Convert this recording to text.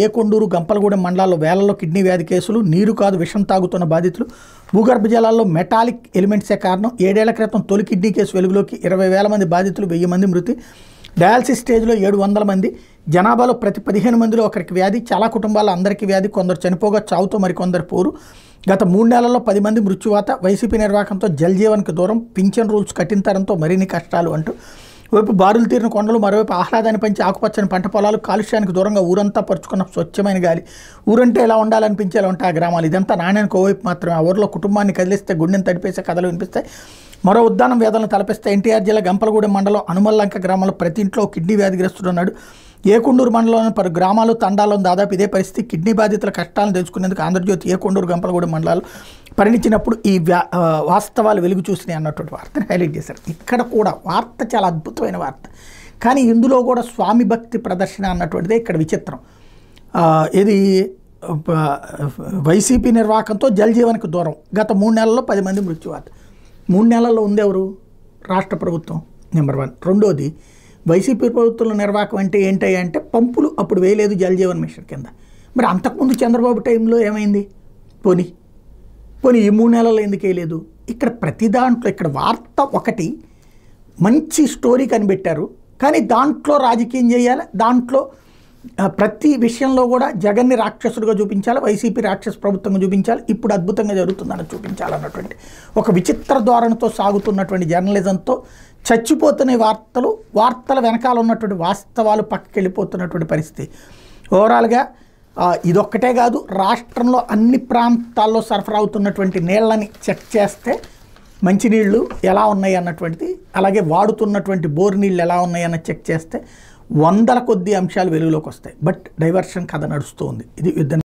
ఏకొండూరు గంపలగూడెం మండలాల్లో వేలల్లో కిడ్నీ వ్యాధి కేసులు, నీరు కాదు విషం తాగుతున్న బాధితులు, భూగర్భ జలాల్లో మెటాలిక్ ఎలిమెంట్సే కారణం. 7 ఏళ్ల క్రితం తొలి కిడ్నీ కేసు వెలుగులోకి 20,000 మంది బాధితులు, 1000 మంది మృతి, డయాలసిస్ స్టేజ్లో 700 మంది, జనాభాలో ప్రతి 15 మందిలో ఒకరికి వ్యాధి, చాలా కుటుంబాల్లో అందరికీ వ్యాధి, కొందరు చనిపోగా చావుతో మరికొందరు పోరు. గత 3 నెలల్లో 10 మంది మృత్యువాత, వైసీపీ నిర్వాహకంతో జల్ జీవన్కి దూరం, పింఛన్ రూల్స్ కఠినతరంతో మరిన్ని కష్టాలు అంటూ వైపు బారులు తీరిన కొండలు, మరోవైపు ఆహ్లాదాన్ని పంచి ఆకుపచ్చని పంట పొలాలు, కాలుష్యానికి దూరంగా ఊరంతా పరుచుకున్న స్వచ్ఛమైన గాలి, ఊరంటే ఎలా ఉండాలనిపించేలా ఉంటాయి ఆ గ్రామాలు. ఇదంతా నాణ్యానికి ఓవైపు మాత్రమే. ఆ ఊరిలో కుటుంబాన్ని కదిలిస్తే గుండెని తడిపేసే కథలు వినిపిస్తాయి. మరో ఉద్దానం వేదనలు తలపిస్తే ఎన్టీఆర్ జిల్లా గంపలగూడెం మండలం అనుమల్లంక గ్రామంలో ప్రతి ఇంట్లో కిడ్నీ వ్యాధిగ్రస్తుడున్నాడు. ఏకొండూరు మండలంలోని పలు గ్రామాలు తండాల్లో దాదాపు ఇదే పరిస్థితి. కిడ్నీ బాధితుల కష్టాలను తెలుసుకునేందుకు ఆంధ్రజ్యోతి ఏకొండూరు గంపలగూడెం మండలాలు పరిణించినప్పుడు ఈ వాస్తవాలు వెలుగు చూసినాయి అన్నటువంటి వార్తను హైలైట్ చేశారు. ఇక్కడ కూడా వార్త చాలా అద్భుతమైన వార్త, కానీ ఇందులో కూడా స్వామి భక్తి ప్రదర్శన అన్నటువంటిదే ఇక్కడ విచిత్రం. ఇది వైసీపీ నిర్వాహకంతో జల్ జీవన్కి దూరం, గత 3 నెలల్లో 10 మంది మృత్యువాత. 3 నెలల్లో ఉందెవరు? రాష్ట్ర ప్రభుత్వం నెంబర్ 1. రెండోది, వైసీపీ ప్రభుత్వంలో నిర్వాహకం అంటే ఏంటంటే పంపులు అప్పుడు వేయలేదు జల్ జీవన్ మిషన్ కింద. మరి అంతకుముందు చంద్రబాబు టైంలో ఏమైంది? పోనీ ఈ 3 నెలల్లో ఎందుకు వేయలేదు? ఇక్కడ ప్రతి దాంట్లో ఇక్కడ వార్త ఒకటి మంచి స్టోరీ కనిపెట్టారు, కానీ దాంట్లో రాజకీయం చేయాలి, దాంట్లో ప్రతి విషయంలో కూడా జగన్ని రాక్షసుడిగా చూపించాలి, వైసీపీ రాక్షస ప్రభుత్వంగా చూపించాలి, ఇప్పుడు అద్భుతంగా జరుగుతుందని చూపించాలన్నటువంటి ఒక విచిత్ర ధోరణితో సాగుతున్నటువంటి జర్నలిజంతో చచ్చిపోతున్న వార్తల వెనకాల ఉన్నటువంటి వాస్తవాలు పక్కకి వెళ్ళిపోతున్నటువంటి పరిస్థితి. ఓవరాల్గా ఇదొక్కటే కాదు, రాష్ట్రంలో అన్ని ప్రాంతాల్లో సరఫరా అవుతున్నటువంటి నీళ్ళని చెక్ చేస్తే మంచినీళ్ళు ఎలా ఉన్నాయి అన్నటువంటిది, అలాగే వాడుతున్నటువంటి బోర్ నీళ్ళు ఎలా ఉన్నాయి అన్నది చెక్ చేస్తే 100 కొద్ది అంశాలు వెలుగులోకి వస్తాయి. బట్ డైవర్షన్ కథ నడుస్తూ ఉంది. ఇది యుద్ధం.